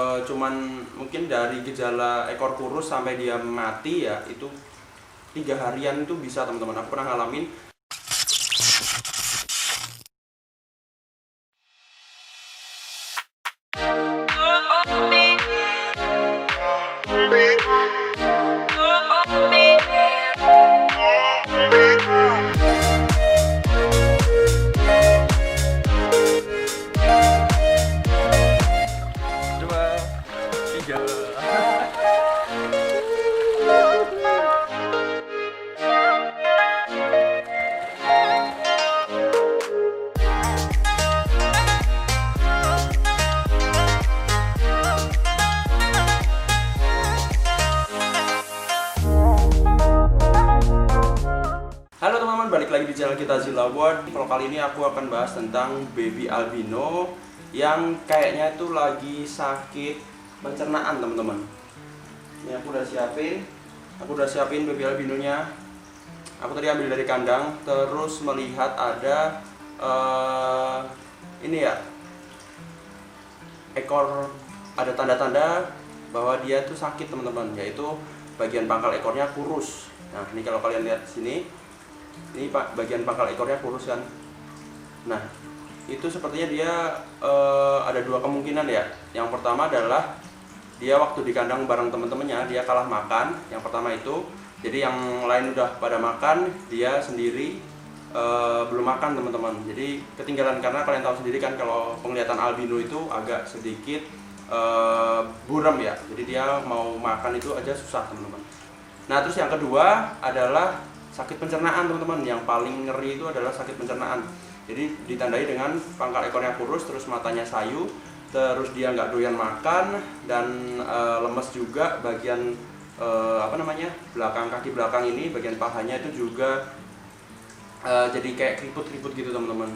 Cuman mungkin dari gejala ekor kurus sampai dia mati ya itu 3 harian itu bisa teman-teman. Aku pernah ngalamin. Halo teman-teman, balik lagi di channel kita Zilla World. Kalau kali ini aku akan bahas tentang baby albino yang kayaknya itu lagi sakit pencernaan teman-teman. Ini aku udah siapin baby albinonya. Aku tadi ambil dari kandang, terus melihat ada ini ya, ekor, ada tanda-tanda bahwa dia tuh sakit teman-teman, yaitu bagian pangkal ekornya kurus. Nah ini kalau kalian lihat sini, ini bagian pangkal ekornya kurus kan. Nah itu sepertinya dia ada 2 kemungkinan ya. Yang pertama adalah dia waktu di kandang bareng teman-temannya dia kalah makan. Yang pertama itu, jadi yang lain udah pada makan, dia sendiri belum makan teman-teman. Jadi ketinggalan, karena kalian tahu sendiri kan kalau penglihatan albino itu agak sedikit buram ya. Jadi dia mau makan itu aja susah teman-teman. Nah terus yang kedua adalah sakit pencernaan teman-teman. Yang paling ngeri itu adalah sakit pencernaan. Jadi ditandai dengan pangkal ekornya kurus, terus matanya sayu, terus dia nggak doyan makan, dan lemes juga bagian belakang, kaki belakang ini, bagian pahanya itu juga jadi kayak keriput-keriput gitu teman-teman.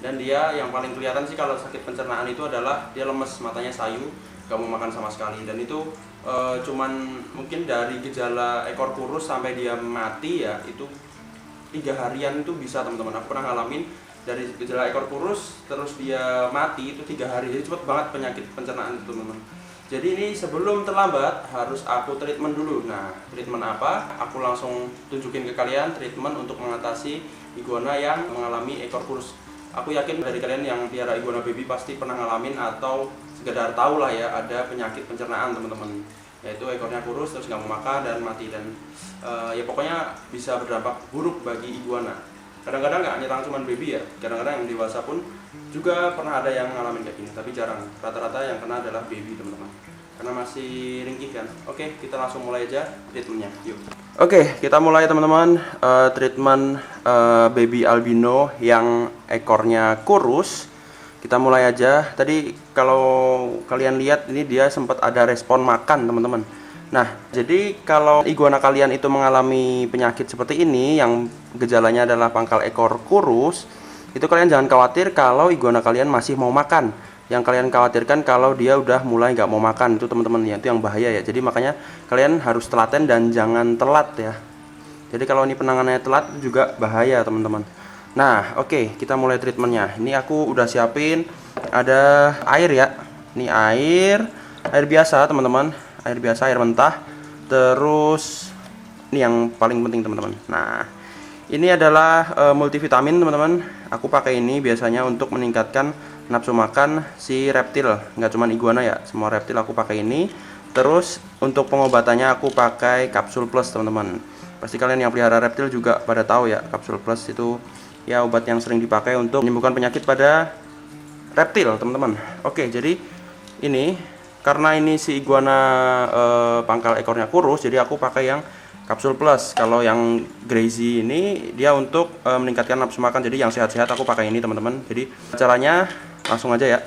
Dan dia yang paling kelihatan sih kalau sakit pencernaan itu adalah dia lemes, matanya sayu, gak mau makan sama sekali. Dan itu cuman mungkin dari gejala ekor kurus sampai dia mati ya itu 3 harian itu bisa teman-teman. Aku pernah ngalamin dari gejala ekor kurus terus dia mati itu 3 hari. Jadi cepet banget penyakit pencernaan itu teman-teman. Jadi ini sebelum terlambat harus aku treatment dulu. Nah treatment apa? Aku langsung tunjukin ke kalian treatment untuk mengatasi iguana yang mengalami ekor kurus. Aku yakin dari kalian yang piara iguana baby pasti pernah ngalamin atau sekedar tahu lah ya ada penyakit pencernaan teman-teman, yaitu ekornya kurus terus nggak mau makan dan mati. Dan ya pokoknya bisa berdampak buruk bagi iguana. Kadang-kadang nggak nyerang cuma baby ya, kadang-kadang yang dewasa pun juga pernah ada yang ngalamin kayak gini, tapi jarang. Rata-rata yang kena adalah baby teman-teman, karena masih ringkih kan. Oke, kita langsung mulai aja treatmentnya, yuk. Oke, kita mulai teman-teman. Treatment baby albino yang ekornya kurus, kita mulai aja. Tadi kalau kalian lihat ini dia sempat ada respon makan teman-teman. Nah jadi kalau iguana kalian itu mengalami penyakit seperti ini yang gejalanya adalah pangkal ekor kurus, itu kalian jangan khawatir kalau iguana kalian masih mau makan. Yang kalian khawatirkan kalau dia udah mulai nggak mau makan, itu teman-teman ya, itu yang bahaya ya. Jadi makanya kalian harus telaten dan jangan telat ya. Jadi kalau ini penanganannya telat juga bahaya teman-teman. Nah oke, kita mulai treatmentnya. Ini aku udah siapin ada air ya. Ini air biasa teman-teman, air biasa, air mentah. Terus ini yang paling penting teman-teman. Nah ini adalah multivitamin teman-teman. Aku pakai ini biasanya untuk meningkatkan nafsu makan si reptil, nggak cuma iguana ya, semua reptil aku pakai ini. Terus untuk pengobatannya aku pakai kapsul plus teman-teman. Pasti kalian yang pelihara reptil juga pada tahu ya, kapsul plus itu ya obat yang sering dipakai untuk menyembuhkan penyakit pada reptil teman-teman. Oke, jadi ini karena ini si iguana pangkal ekornya kurus, jadi aku pakai yang kapsul plus. Kalau yang grazy ini dia untuk meningkatkan nafsu makan, jadi yang sehat-sehat aku pakai ini teman-teman. Jadi caranya langsung aja ya.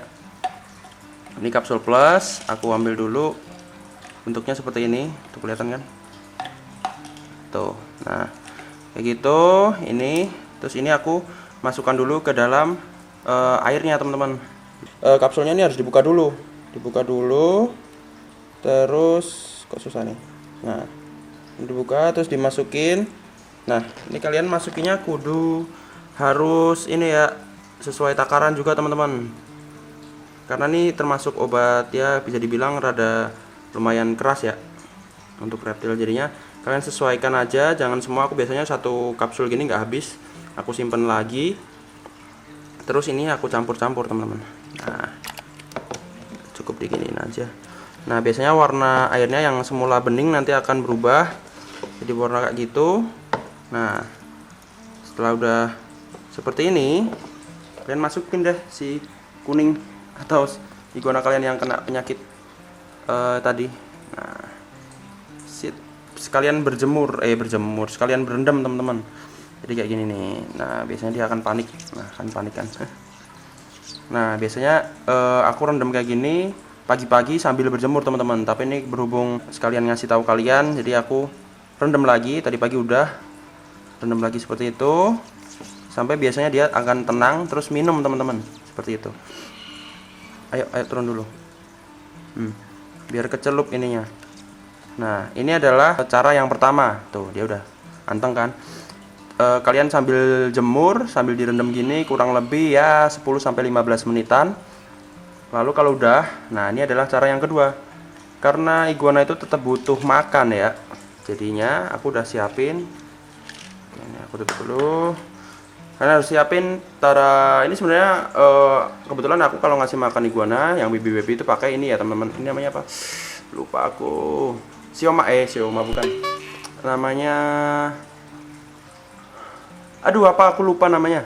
Ini kapsul plus, aku ambil dulu. Bentuknya seperti ini, tuh kelihatan kan? Tuh, nah kayak gitu. Ini, terus ini aku masukkan dulu ke dalam airnya teman-teman. Kapsulnya ini harus dibuka dulu, terus kok susah nih. Nah, dibuka terus dimasukin. Nah, ini kalian masukinnya kudu harus ini ya, sesuai takaran juga teman-teman. karena ini termasuk obat ya, bisa dibilang rada lumayan keras ya untuk reptil. Jadinya kalian sesuaikan aja, jangan semua. Aku biasanya satu kapsul gini nggak habis, aku simpen lagi, terus ini aku campur-campur teman-teman. Nah, cukup diginiin aja. Nah, biasanya warna airnya yang semula bening nanti akan berubah jadi warna kayak gitu. Nah, setelah udah seperti ini, kalian masukin deh si kuning atau iguana kalian yang kena penyakit tadi. Nah, sekalian berjemur, sekalian berendam teman-teman. Jadi kayak gini nih. Nah, biasanya dia akan panik. Nah, akan panik kan. Nah, biasanya aku rendam kayak gini pagi-pagi sambil berjemur teman-teman. Tapi ini berhubung sekalian ngasih tahu kalian, jadi aku rendam lagi. Tadi pagi udah rendam lagi seperti itu. Sampai biasanya dia akan tenang terus minum teman-teman. Seperti itu. Ayo turun dulu. Biar kecelup ininya. Nah, ini adalah cara yang pertama. Tuh, dia udah anteng kan. Kalian sambil jemur, sambil direndam gini kurang lebih ya 10-15 menitan. Lalu kalau udah, nah ini adalah cara yang kedua. Karena iguana itu tetap butuh makan ya. Jadinya aku udah siapin. Ini aku tutup dulu. Karena harus siapin ini sebenarnya kebetulan aku kalau ngasih makan iguana yang baby itu pakai ini ya teman-teman. Ini namanya apa? Lupa aku. Sioma bukan. Namanya, aduh, apa aku lupa namanya.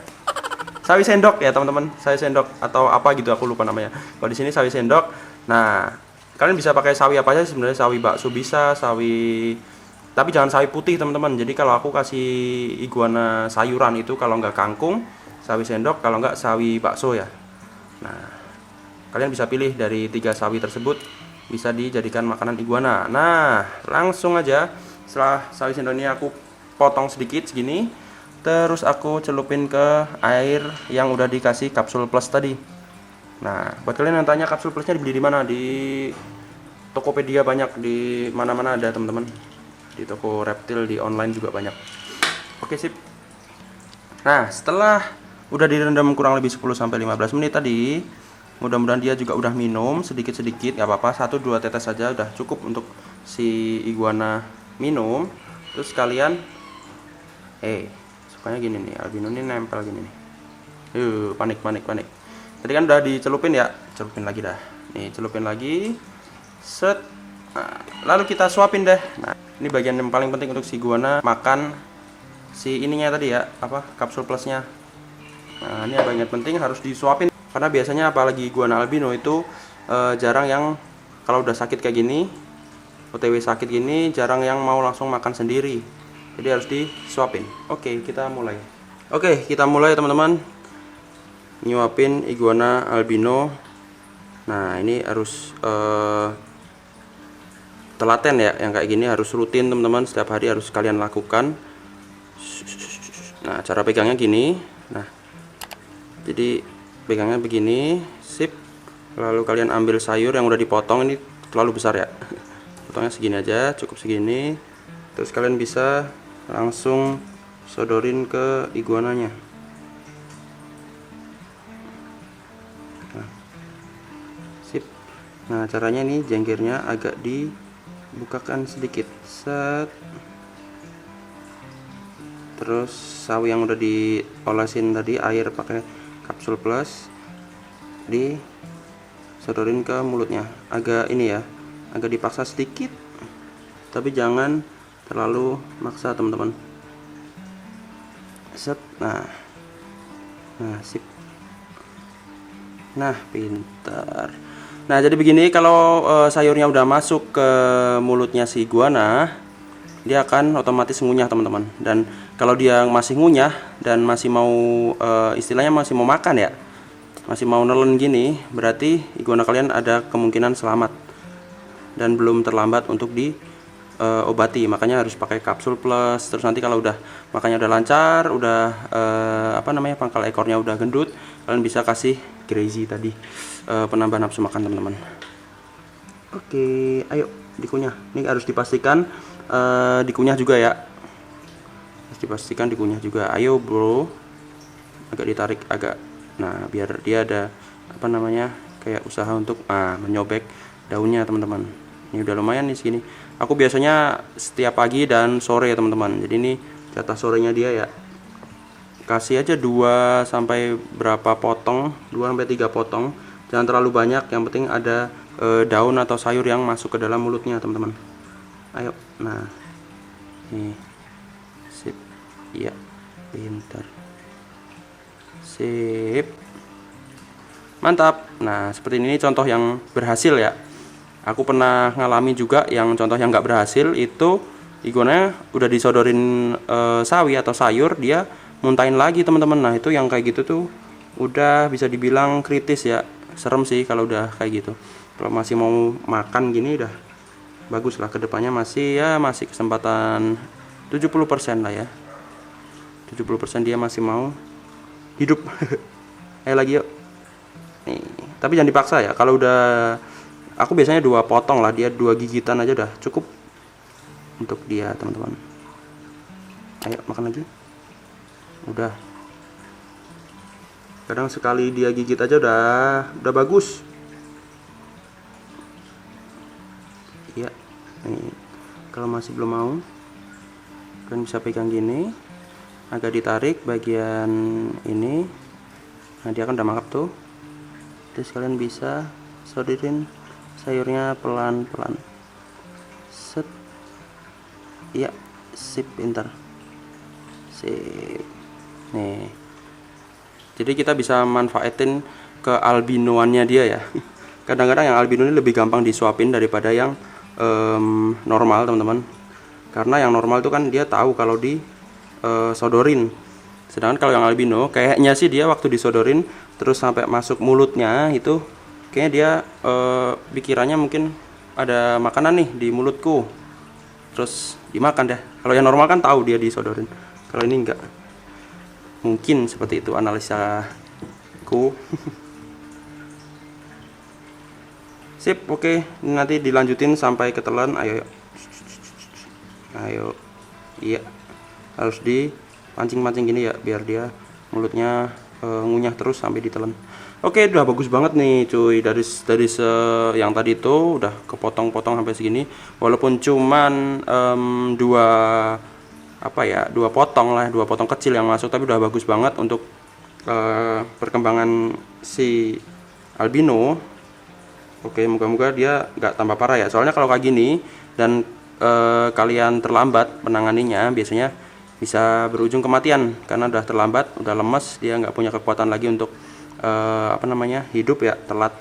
Sawi sendok ya teman-teman, sawi sendok atau apa gitu, aku lupa namanya. Kalau di sini sawi sendok. Nah, kalian bisa pakai sawi apa aja sebenarnya, sawi bakso bisa, tapi jangan sawi putih teman-teman. Jadi kalau aku kasih iguana sayuran itu, kalau nggak kangkung, sawi sendok, kalau nggak sawi bakso ya. Nah, kalian bisa pilih dari 3 sawi tersebut, bisa dijadikan makanan iguana. Nah, langsung aja setelah sawi sendok ini aku potong sedikit segini. Terus aku celupin ke air yang udah dikasih kapsul plus tadi. Nah, buat kalian yang tanya kapsul plusnya dibeli di mana? Di Tokopedia banyak, di mana-mana ada teman-teman. Di toko reptil, di online juga banyak. Oke, sip. Nah, setelah udah direndam kurang lebih 10-15 menit tadi, mudah-mudahan dia juga udah minum sedikit-sedikit, nggak apa-apa, 1-2 tetes saja udah cukup untuk si iguana minum. Terus kalian sukanya gini nih, albino ini nempel gini nih. Panik. Tadi kan udah dicelupin ya, celupin lagi dah. Nih, celupin lagi. Set. Nah, lalu kita suapin deh. Nah, ini bagian yang paling penting untuk si iguana makan si ininya tadi ya, kapsul plusnya. Nah, ini bagian penting harus disuapin. Karena biasanya apalagi iguana albino itu jarang yang kalau udah sakit kayak gini, OTW sakit gini, jarang yang mau langsung makan sendiri. Jadi harus disuapin. Oke, kita mulai teman-teman. Nyuapin iguana albino. Nah, ini harus telaten ya, yang kayak gini harus rutin teman-teman, setiap hari harus kalian lakukan. Nah, cara pegangnya gini. Nah, jadi pegangnya begini, sip. Lalu kalian ambil sayur yang udah dipotong, ini terlalu besar ya. Potongnya segini aja, cukup segini. Terus kalian bisa langsung sodorin ke iguananya. Nah, sip. Nah, caranya nih, jengkirnya agak dibukakan sedikit. Set. Terus sawi yang udah diolesin tadi, air pakai kapsul plus, disodorin ke mulutnya. Agak ini ya, agak dipaksa sedikit, tapi jangan terlalu maksa teman-teman. Set. Nah, sip. Nah, pintar. Nah, jadi begini, kalau sayurnya udah masuk ke mulutnya si iguana, dia akan otomatis ngunyah teman-teman. Dan kalau dia masih ngunyah dan masih mau istilahnya masih mau makan ya, masih mau nelen gini, berarti iguana kalian ada kemungkinan selamat dan belum terlambat untuk diobati. Makanya harus pakai kapsul plus. Terus nanti kalau udah makannya udah lancar, udah pangkal ekornya udah gendut, kalian bisa kasih grazy tadi, penambah nafsu makan teman-teman. Oke, ayo dikunyah. Ini harus dipastikan dikunyah juga ya. Harus dipastikan dikunyah juga. Ayo bro, agak ditarik agak. Nah, biar dia ada kayak usaha untuk menyobek daunnya teman-teman. Ini udah lumayan nih segini. Aku biasanya setiap pagi dan sore ya teman-teman. Jadi ini jatah sorenya dia ya. Kasih aja 2 sampai berapa potong, 2 sampai 3 potong. Jangan terlalu banyak, yang penting ada daun atau sayur yang masuk ke dalam mulutnya teman-teman. Ayo, nah nih, sip, iya, pintar, sip, mantap. Nah seperti ini contoh yang berhasil ya. Aku pernah ngalami juga yang contoh yang nggak berhasil, itu iguana udah disodorin sawi atau sayur, dia muntahin lagi teman-teman. Nah itu yang kayak gitu tuh udah bisa dibilang kritis ya. Serem sih kalau udah kayak gitu. Kalau masih mau makan gini udah bagus lah, kedepannya masih kesempatan 70% lah ya. 70% dia masih mau hidup. Ayo lagi yuk. Nih, tapi jangan dipaksa ya. Kalau udah, aku biasanya 2 potong lah, dia 2 gigitan aja udah cukup untuk dia teman-teman. Ayo makan lagi. Udah. Kadang sekali dia gigit aja udah bagus. Iya. Nih, kalau masih belum mau, kalian bisa pegang gini, agak ditarik bagian ini. Nah dia kan udah mangap tuh. Terus kalian bisa sodorin sayurnya pelan-pelan. Set. Iya, sip, pintar. Sip. Nih. Jadi kita bisa manfaatin ke albinoannya dia ya. Kadang-kadang yang albino ini lebih gampang disuapin daripada yang normal teman-teman. Karena yang normal itu kan dia tahu kalau di sodorin. Sedangkan kalau yang albino kayaknya sih dia waktu disodorin terus sampai masuk mulutnya itu kayaknya dia pikirannya mungkin ada makanan nih di mulutku, terus dimakan deh. Kalau yang normal kan tahu dia disodorin. Kalau ini enggak. Mungkin seperti itu analisaku. Sip, oke. Nanti dilanjutin sampai ketelan. Ayo. Ayo. Iya. Harus dipancing-pancing gini ya biar dia mulutnya ngunyah terus sampai ditelan. Oke, udah bagus banget nih cuy. Dari yang tadi itu udah kepotong-potong sampai segini. Walaupun cuman 2 potong lah, 2 potong kecil yang masuk, tapi udah bagus banget untuk perkembangan si albino. Oke, moga-moga dia nggak tambah parah ya. Soalnya kalau kayak gini dan kalian terlambat menanganinya, biasanya bisa berujung kematian karena udah terlambat, udah lemes, dia nggak punya kekuatan lagi untuk hidup ya. Telat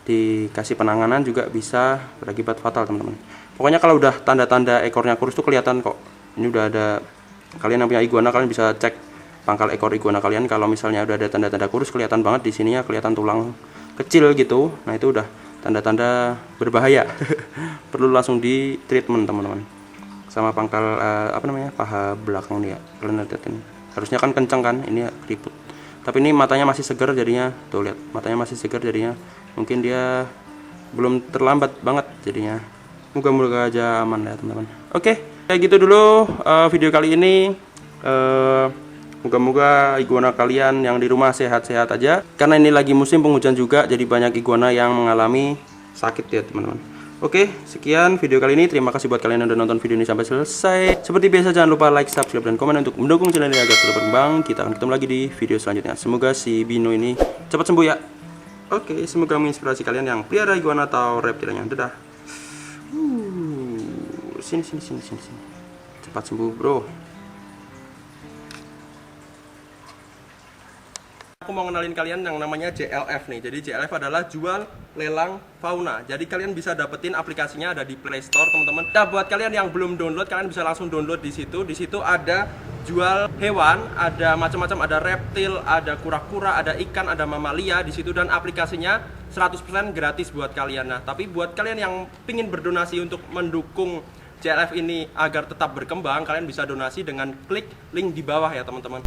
dikasih penanganan juga bisa berakibat fatal teman-teman. Pokoknya kalau udah tanda-tanda ekornya kurus tuh kelihatan kok. Ini udah ada, kalian yang punya iguana kalian bisa cek pangkal ekor iguana kalian. Kalau misalnya udah ada tanda-tanda kurus kelihatan banget, di sininya kelihatan tulang kecil gitu. Nah itu udah tanda-tanda berbahaya. Perlu langsung di treatment teman-teman. Sama pangkal paha belakang dia. Kalian lihatin. Harusnya kan kenceng kan, ini ya keriput. Tapi ini matanya masih segar jadinya. Tuh lihat, matanya masih segar jadinya. Mungkin dia belum terlambat banget jadinya. Moga-moga aja aman ya teman-teman. Oke, kayak gitu dulu video kali ini. Moga-moga iguana kalian yang di rumah sehat-sehat aja. Karena ini lagi musim penghujan juga, jadi banyak iguana yang mengalami sakit ya teman-teman. Oke, sekian video kali ini. Terima kasih buat kalian yang udah nonton video ini sampai selesai. Seperti biasa jangan lupa like, subscribe, dan komen untuk mendukung channel ini agar terus berkembang. Kita akan ketemu lagi di video selanjutnya. Semoga si Bino ini cepat sembuh ya. Oke, semoga menginspirasi kalian yang pelihara iguana atau reptilnya. Dadah. Sini. Cepat sembuh, bro. Aku mau kenalin kalian yang namanya JLF nih. Jadi JLF adalah jual lelang fauna. Jadi kalian bisa dapetin aplikasinya ada di Play Store, teman-teman. Nah, buat kalian yang belum download, kalian bisa langsung download di situ. Di situ ada jual hewan, ada macam-macam, ada reptil, ada kura-kura, ada ikan, ada mamalia di situ, dan aplikasinya 100% gratis buat kalian. Nah, tapi buat kalian yang pingin berdonasi untuk mendukung JLF ini agar tetap berkembang, kalian bisa donasi dengan klik link di bawah ya, teman-teman.